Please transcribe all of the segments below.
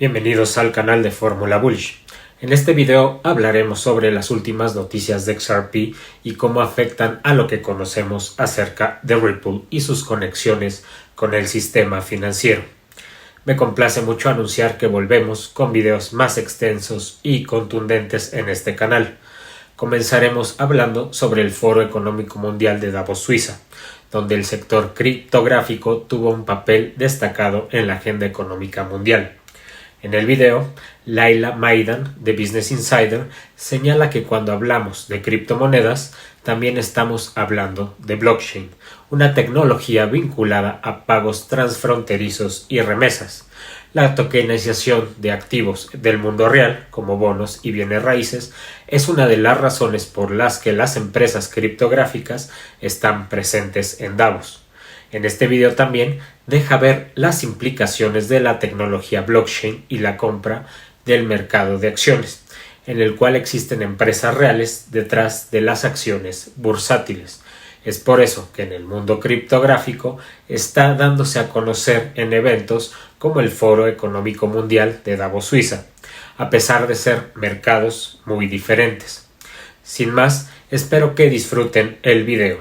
Bienvenidos al canal de Fórmula Bullish. En este video hablaremos sobre las últimas noticias de XRP y cómo afectan a lo que conocemos acerca de Ripple y sus conexiones con el sistema financiero. Me complace mucho anunciar que volvemos con videos más extensos y contundentes en este canal. Comenzaremos hablando sobre el Foro Económico Mundial de Davos, Suiza, donde el sector criptográfico tuvo un papel destacado en la agenda económica mundial. En el video, Laila Maidan, de Business Insider, señala que cuando hablamos de criptomonedas, también estamos hablando de blockchain, una tecnología vinculada a pagos transfronterizos y remesas. La tokenización de activos del mundo real, como bonos y bienes raíces, es una de las razones por las que las empresas criptográficas están presentes en Davos. En este video también deja ver las implicaciones de la tecnología blockchain y la compra del mercado de acciones, en el cual existen empresas reales detrás de las acciones bursátiles. Es por eso que en el mundo criptográfico está dándose a conocer en eventos como el Foro Económico Mundial de Davos, Suiza, a pesar de ser mercados muy diferentes. Sin más, espero que disfruten el video.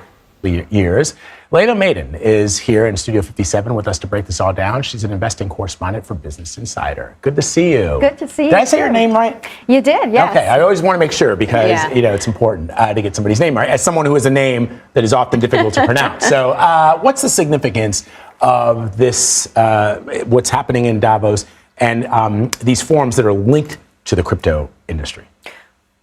Laila Maidan is here in Studio 57 with us to break this all down. She's an investing correspondent for Business Insider. Good to see you. Good to see you. Did I say your name right? You did, yes. Okay, I always want to make sure because, it's important to get somebody's name right, as someone who has a name that is often difficult to pronounce. So what's the significance of this, what's happening in Davos and these forums that are linked to the crypto industry?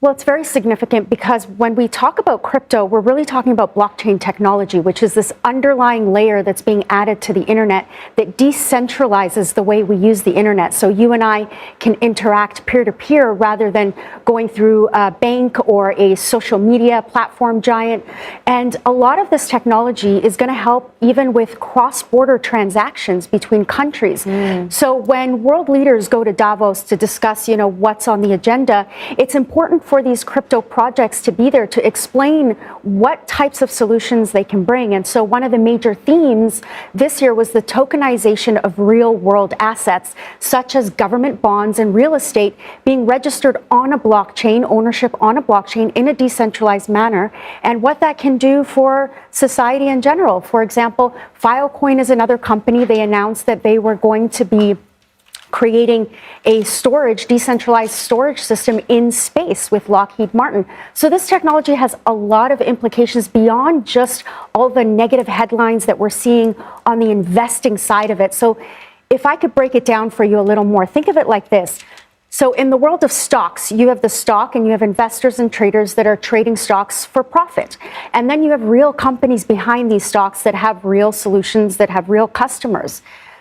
Well, it's very significant because when we talk about crypto, we're really talking about blockchain technology, which is this underlying layer that's being added to the internet that decentralizes the way we use the internet. So you and I can interact peer-to-peer rather than going through a bank or a social media platform giant. And a lot of this technology is going to help even with cross-border transactions between countries. So when world leaders go to Davos to discuss, what's on the agenda, it's important for these crypto projects to be there to explain what types of solutions they can bring. And so one of the major themes this year was the tokenization of real world assets, such as government bonds and real estate being registered on a blockchain, ownership on a blockchain in a decentralized manner, and what that can do for society in general. For example, Filecoin is another company. They announced that they were going to be creating a decentralized storage system in space with Lockheed Martin. So this technology has a lot of implications beyond just all the negative headlines that we're seeing on the investing side of it. So if I could break it down for you a little more, think of it like this. So in the world of stocks, you have the stock and you have investors and traders that are trading stocks for profit. And then you have real companies behind these stocks that have real solutions, that have real customers.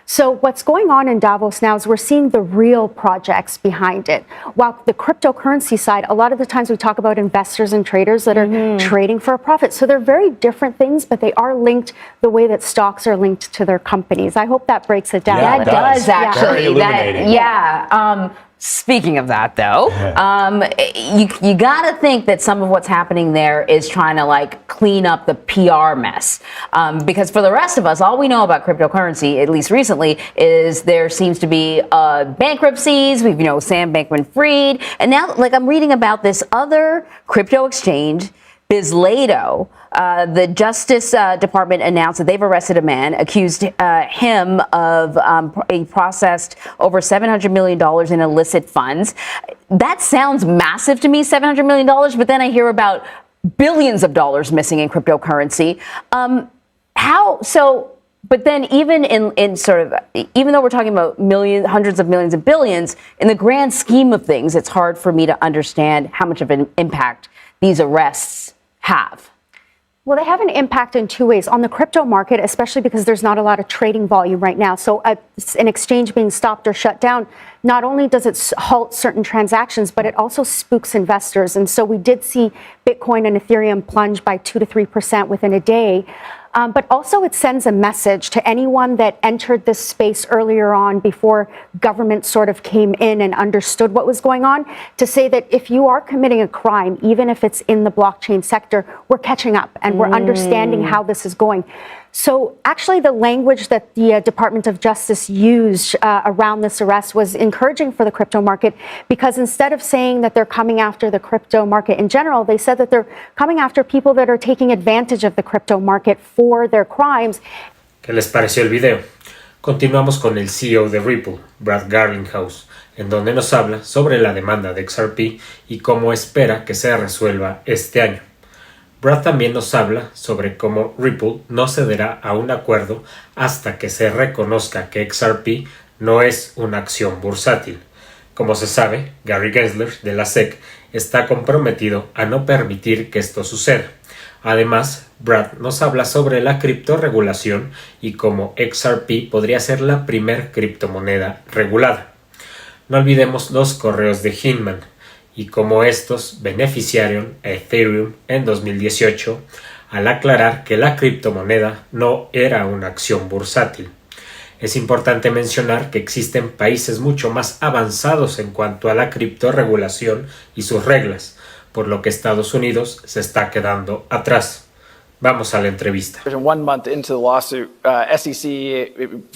So what's going on in Davos now is we're seeing the real projects behind it. While the cryptocurrency side, a lot of the times we talk about investors and traders that are trading for a profit. So they're very different things, but they are linked the way that stocks are linked to their companies. I hope that breaks it down. Yeah, That does actually. Very illuminating. Speaking of that, though, you got to think that some of what's happening there is trying to clean up the PR mess. Because for the rest of us, all we know about cryptocurrency, at least recently, is there seems to be bankruptcies. We've Sam Bankman-Fried, and now I'm reading about this other crypto exchange, Bizlato. The Justice Department announced that they've arrested a man, accused him of processed over $700 million in illicit funds. That sounds massive to me, $700 million, but then I hear about billions of dollars missing in cryptocurrency. But then even even though we're talking about millions, hundreds of millions and billions, in the grand scheme of things, it's hard for me to understand how much of an impact these arrests have. Well, they have an impact in two ways. On the crypto market, especially because there's not a lot of trading volume right now. So an exchange being stopped or shut down, not only does it halt certain transactions, but it also spooks investors. And so we did see Bitcoin and Ethereum plunge by 2 to 3% within a day. But also it sends a message to anyone that entered this space earlier on before government sort of came in and understood what was going on, to say that if you are committing a crime, even if it's in the blockchain sector, we're catching up and we're understanding how this is going. So actually the language that the Department of Justice used around this arrest was encouraging for the crypto market, because instead of saying that they're coming after the crypto market in general, they said that they're coming after people that are taking advantage of the crypto market for their crimes. ¿Qué les pareció el video? Continuamos con el CEO de Ripple, Brad Garlinghouse, en donde nos habla sobre la demanda de XRP y cómo espera que se resuelva este año. Brad también nos habla sobre cómo Ripple no cederá a un acuerdo hasta que se reconozca que XRP no es una acción bursátil. Como se sabe, Gary Gensler de la SEC está comprometido a no permitir que esto suceda. Además, Brad nos habla sobre la criptorregulación y cómo XRP podría ser la primer criptomoneda regulada. No olvidemos los correos de Hinman y cómo estos beneficiaron a Ethereum en 2018 al aclarar que la criptomoneda no era una acción bursátil. Es importante mencionar que existen países mucho más avanzados en cuanto a la criptorregulación y sus reglas, por lo que Estados Unidos se está quedando atrás. Vamos a la entrevista. 1 month into the lawsuit, SEC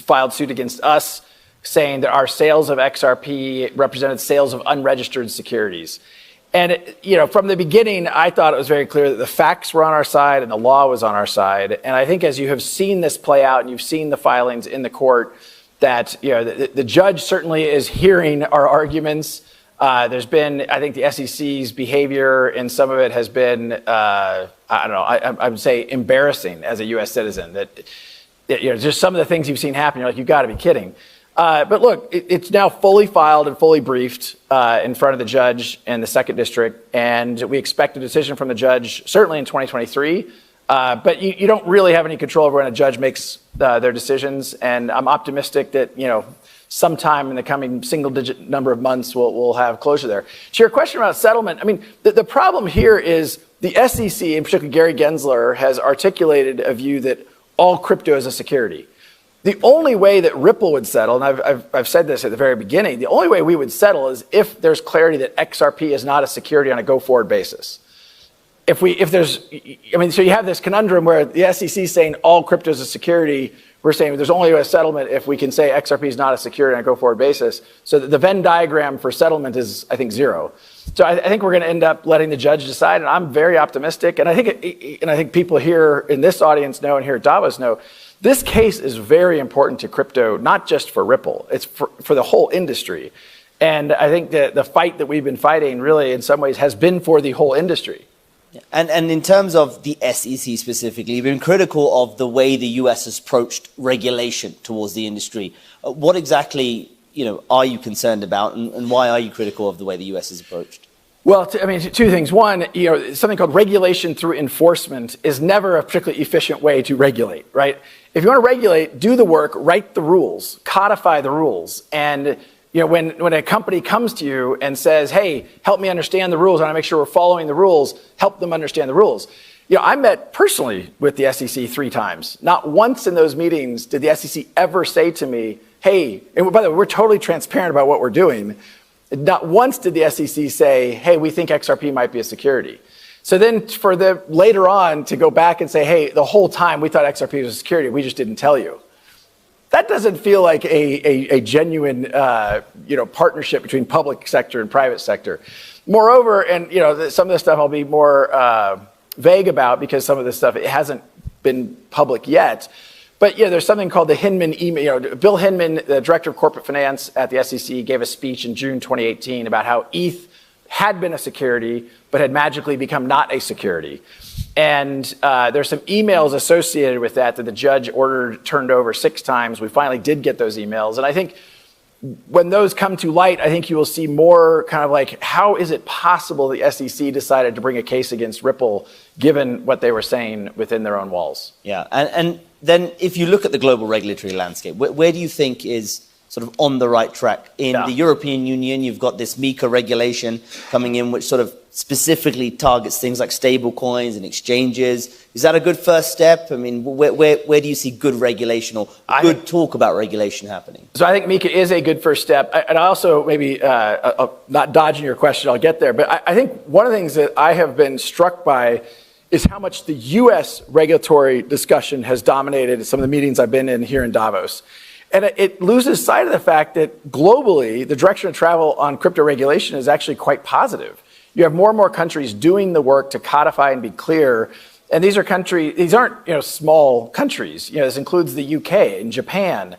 filed suit against us, saying that our sales of XRP represented sales of unregistered securities. And, from the beginning, I thought it was very clear that the facts were on our side and the law was on our side. And I think as you have seen this play out and you've seen the filings in the court, that, the judge certainly is hearing our arguments. There's been, I think, the SEC's behavior, and some of it has been, I would say embarrassing as a U.S. citizen. That, just some of the things you've seen happen, you're like, you've got to be kidding. But look, it's now fully filed and fully briefed in front of the judge in the second district, and we expect a decision from the judge certainly in 2023. But you don't really have any control over when a judge makes their decisions, and I'm optimistic that sometime in the coming single-digit number of months we'll have closure there. To your question about settlement, I mean, the problem here is the SEC, and particularly Gary Gensler, has articulated a view that all crypto is a security. The only way that Ripple would settle, and I've said this at the very beginning, the only way we would settle is if there's clarity that XRP is not a security on a go-forward basis. So you have this conundrum where the SEC is saying all crypto is a security. We're saying there's only a settlement if we can say XRP is not a security on a go-forward basis. So the Venn diagram for settlement is, I think, zero. So I think we're going to end up letting the judge decide, and I'm very optimistic. And I think people here in this audience know, and here at Davos know, this case is very important to crypto, not just for Ripple. It's for the whole industry. And I think that the fight that we've been fighting really in some ways has been for the whole industry. And in terms of the SEC specifically, you've been critical of the way the US has approached regulation towards the industry. What exactly, are you concerned about, and why are you critical of the way the US has approached? Well, two things. One, something called regulation through enforcement is never a particularly efficient way to regulate, right? If you want to regulate, do the work, write the rules, codify the rules, and when a company comes to you and says, hey, help me understand the rules, I want to make sure we're following the rules, help them understand the rules. I met personally with the SEC 3 times. Not once in those meetings did the SEC ever say to me, hey, and by the way, we're totally transparent about what we're doing. Not once did the SEC say, hey, we think XRP might be a security. So then for later on to go back and say, hey, the whole time we thought XRP was a security, we just didn't tell you. That doesn't feel like a genuine, partnership between public sector and private sector. Moreover, and some of this stuff I'll be more vague about because some of this stuff it hasn't been public yet. But there's something called the Hinman email. Bill Hinman, the director of corporate finance at the SEC, gave a speech in June 2018 about how ETH had been a security, but had magically become not a security. And there's some emails associated with that the judge turned over 6 times. We finally did get those emails. And I think when those come to light, I think you will see more kind of like, how is it possible the SEC decided to bring a case against Ripple, given what they were saying within their own walls? Yeah, and then if you look at the global regulatory landscape, where do you think is sort of on the right track? In the European Union, you've got this MiCA regulation coming in, which sort of specifically targets things like stable coins and exchanges. Is that a good first step? I mean, where do you see good regulation or good talk about regulation happening? So I think MiCA is a good first step. And I also maybe, not dodging your question, I'll get there. But I think one of the things that I have been struck by is how much the U.S. regulatory discussion has dominated some of the meetings I've been in here in Davos. And it loses sight of the fact that globally, the direction of travel on crypto regulation is actually quite positive. You have more and more countries doing the work to codify and be clear. And these aren't small countries. This includes the UK and Japan,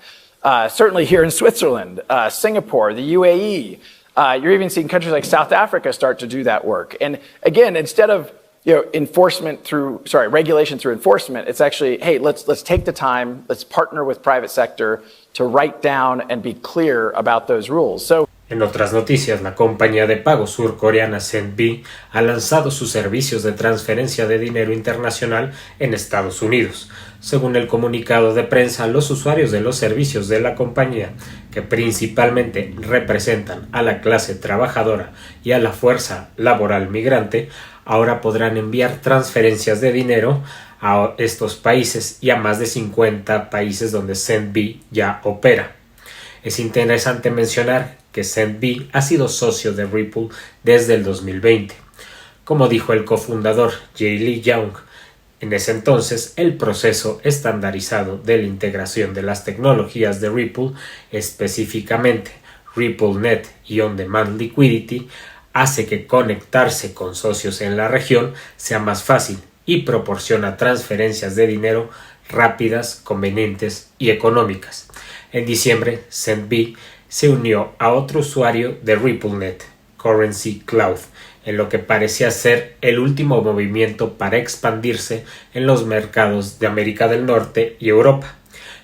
certainly here in Switzerland, Singapore, the UAE. You're even seeing countries like South Africa start to do that work. And again, instead of regulation through enforcement, it's actually, hey, let's take the time, let's partner with private sector to write down and be clear about those rules. En otras noticias, la compañía de pago surcoreana CNB ha lanzado sus servicios de transferencia de dinero internacional en Estados Unidos. Según el comunicado de prensa, los usuarios de los servicios de la compañía, que principalmente representan a la clase trabajadora y a la fuerza laboral migrante, ahora podrán enviar transferencias de dinero a estos países y a más de 50 países donde CNB ya opera. Es interesante mencionar que CNB ha sido socio de Ripple desde el 2020. Como dijo el cofundador Jay Lee Young, en ese entonces el proceso estandarizado de la integración de las tecnologías de Ripple, específicamente RippleNet y On Demand Liquidity, hace que conectarse con socios en la región sea más fácil y proporciona transferencias de dinero rápidas, convenientes y económicas. En diciembre, CNB se unió a otro usuario de RippleNet, Currency Cloud, en lo que parecía ser el último movimiento para expandirse en los mercados de América del Norte y Europa.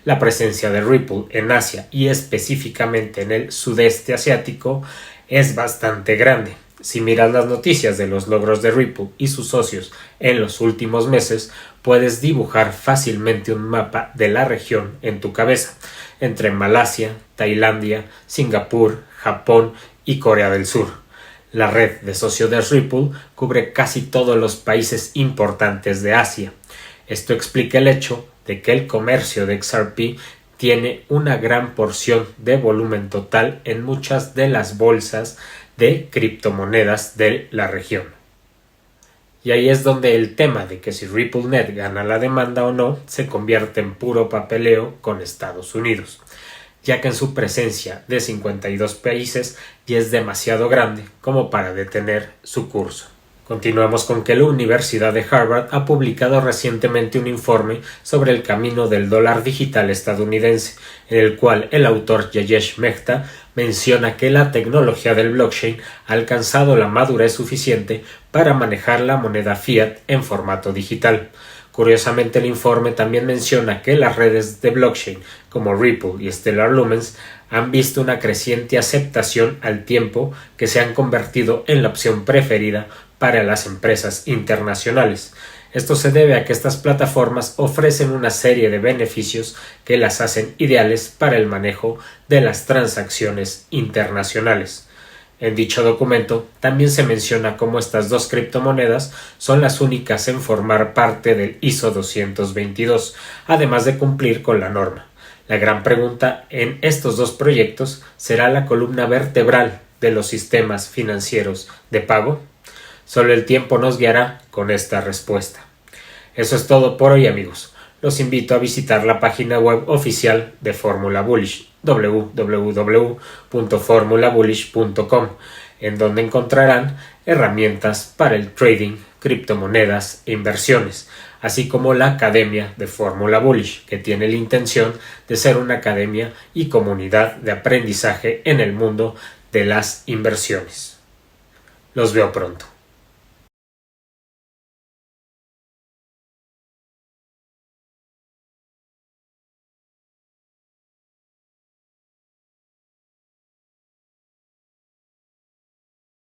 La presencia de Ripple en Asia y específicamente en el sudeste asiático es bastante grande. Si miras las noticias de los logros de Ripple y sus socios en los últimos meses, puedes dibujar fácilmente un mapa de la región en tu cabeza, entre Malasia, Tailandia, Singapur, Japón y Corea del Sur. La red de socios de Ripple cubre casi todos los países importantes de Asia. Esto explica el hecho de que el comercio de XRP tiene una gran porción de volumen total en muchas de las bolsas de criptomonedas de la región. Y ahí es donde el tema de que si RippleNet gana la demanda o no se convierte en puro papeleo con Estados Unidos, ya que en su presencia de 52 países ya es demasiado grande como para detener su curso. Continuamos con que la Universidad de Harvard ha publicado recientemente un informe sobre el camino del dólar digital estadounidense, en el cual el autor Yayesh Mehta menciona que la tecnología del blockchain ha alcanzado la madurez suficiente para manejar la moneda fiat en formato digital. Curiosamente, el informe también menciona que las redes de blockchain como Ripple y Stellar Lumens han visto una creciente aceptación al tiempo que se han convertido en la opción preferida para las empresas internacionales. Esto se debe a que estas plataformas ofrecen una serie de beneficios que las hacen ideales para el manejo de las transacciones internacionales. En dicho documento también se menciona cómo estas dos criptomonedas son las únicas en formar parte del ISO 222, además de cumplir con la norma. La gran pregunta en estos dos proyectos será la columna vertebral de los sistemas financieros de pago. Solo el tiempo nos guiará con esta respuesta. Eso es todo por hoy, amigos. Los invito a visitar la página web oficial de Fórmula Bullish, www.formulabullish.com, en donde encontrarán herramientas para el trading, criptomonedas e inversiones, así como la Academia de Fórmula Bullish, que tiene la intención de ser una academia y comunidad de aprendizaje en el mundo de las inversiones. Los veo pronto.